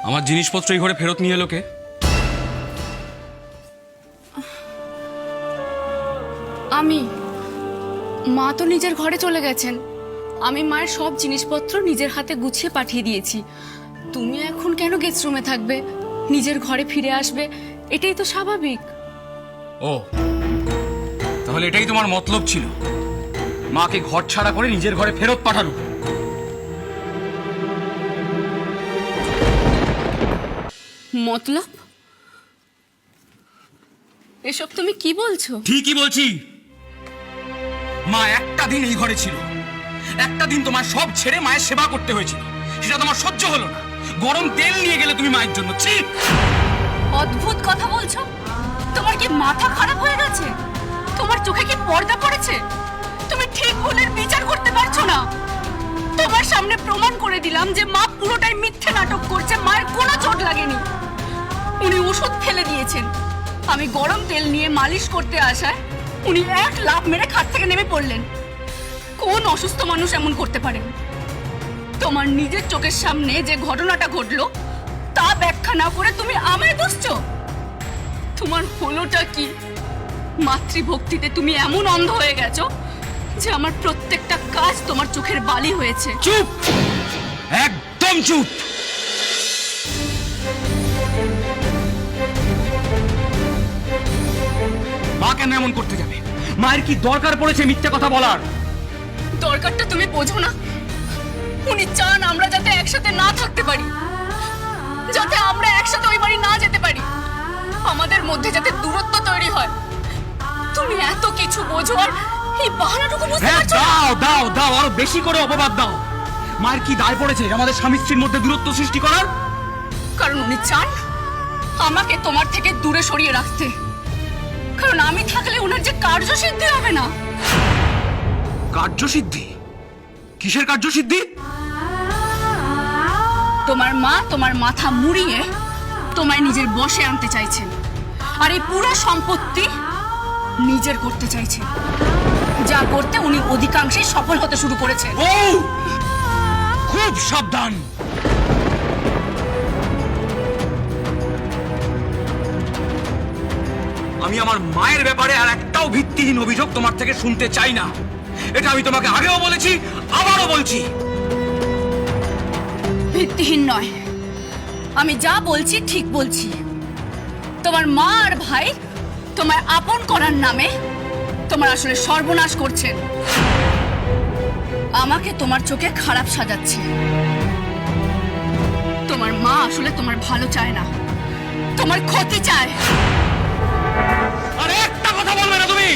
আমার জিনিসপত্র এই ঘরে ফেরত নিয়ে এলো কে? আমি। মা তো নিজের ঘরে চলে গেছেন। আমি মায়ের সব জিনিসপত্র নিজের হাতে গুছিয়ে পাঠিয়ে দিয়েছি। তুমি এখন কেন গেস্ট রুমে থাকবে? নিজের ঘরে ফিরে আসবে, এটাই তো স্বাভাবিক। ও, তাহলে এটাই তোমার মতলব ছিল, মাকে ঘর ছাড়া করে নিজের ঘরে ফেরত পাঠানো। মতলব? এসব তুমি কি বলছো? ঠিকই বলছি। মা একটা দিন এই ঘরে ছিল, একটা দিন তোমার সব ছেড়ে মায়ের সেবা করতে হয়েছিল, সেটা তোমার সহ্য হলো না। গরম তেল নিয়ে গেলে তুমি মায়ের জন্য। ঠিক অদ্ভুত কথা বলছো। তোমার কি মাথা খারাপ হয়ে গেছে? তোমার চোখে কি পর্দা পড়েছে? তুমি ঠিক ভুলের বিচার করতে পারছো না। তোমার সামনে প্রমাণ করে দিলাম যে মা পুরোটাই মিথ্যে নাটক করছে। মায়ের কোনো চোট লাগেনি, উনি ওষুধ ফেলে দিয়েছেন। আমি গরম তেল নিয়ে মালিশ করতে আসায় উনি এক লাফ মেরে খাট থেকে নেমে পড়লেন। কোন অসুস্থ মানুষ এমন করতে পারেন? তোমার নিজের চোখের সামনে যে ঘটনাটা ঘটলো তা ব্যাখ্যা না করে তুমি আমায় দোষছো। তোমার হলোটা কি? মাতৃভক্তিতে তুমি এমন অন্ধ হয়ে গেছো যে আমার প্রত্যেকটা কাজ তোমার চোখের বালি হয়েছে। চুপ, একদম চুপ। মা কেন এমন করতে যাবে? মায়ের কি দরকার পড়েছে মিথ্যে কথা বলার? দরকারটা তুমি বোঝো না? উনি চান আমরা যাতে একসাথে না থাকতে পারি, যাতে আমরা একসাথে ওই বাড়ি না যেতে পারি, আমাদের মধ্যে যাতে দূরত্ব তৈরি হয়। তুমি এত কিছু বোঝো আর এই বাহানাটুকু বুঝতে পারছো না? দাও দাও দাও, আরো বেশি করে অপবাদ দাও। মায়ের কি দায় পড়েছে আমাদের স্বামী স্ত্রীর মধ্যে দূরত্ব সৃষ্টি করার? কারণ উনি চান আমাকে তোমার থেকে দূরে সরিয়ে রাখতে। কারণ আমি থাকলে ওনার যে কার্যসিদ্ধি হবে না। কার্যসিদ্ধি? কিসের কার্যসিদ্ধি? তোমার মা তোমার মাথা মুড়িয়ে তোমায় নিজের বশে আনতে চাইছেন, আর এই পুরো সম্পত্তি নিজের করতে চাইছে। যা করতে উনি অধিকাংশে সফল হতে শুরু করেছেন। ও, খুব সাবধান। আমি আমার মায়ের ব্যাপারে আর একটাও ভিত্তিহীন অভিযোগ তোমার থেকে শুনতে চাই না। এটা আমি তোমাকে আগেও বলেছি, আবারও বলছি। ভিত্তিহীন নয়, আমি যা বলছি ঠিক বলছি। তোমার মা আর ভাই তোমায় আপন করার নামে তোমার আসলে সর্বনাশ করছেন। আমাকে তোমার চোখে খারাপ সাজাচ্ছে। তোমার মা আসলে তোমার ভালো চায় না, তোমার ক্ষতি চায়। আর একটা কথা বলবে না তুমি।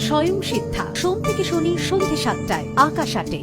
স্বয়ং সিদ্ধা, সোম থেকে শনি সন্ধ্যে ৭টায়, আকাশ ৮-এ।